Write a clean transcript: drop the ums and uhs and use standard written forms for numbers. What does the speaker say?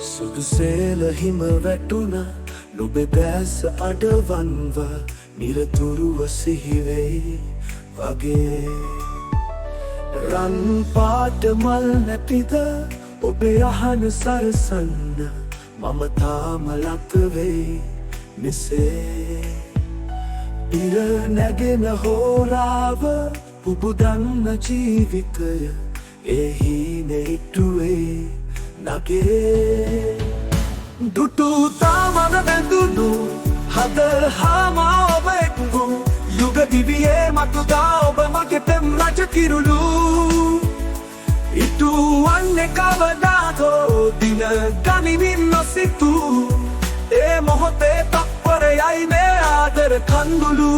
සුදුසේල හිම වැටුණ නුබේ බෑස අඩවන්ව නිරතුරුව සිහිවෙයි වගේ රන් පාට මල් නැතිද ඔබේ අහන සරසන්න මම තාම ලක්වෙයි මෙසේ ඉර නැගෙන හෝරාව පුබුදන්න ජීවිතය එහිනේ ඉටුවේ නගේ දුටු තාමන බැඳුණු හද හාමා ඔබ එක්වු යුග දිවියේ මතුදා ඔබ මගේ පෙම් රජ කිරුළු ඉටුවන්නේ කවදාදෝ දින ගනිමින් නොසිතු ඒ මොහොතේ තප්පරයයි මේ ආදර කඳුළු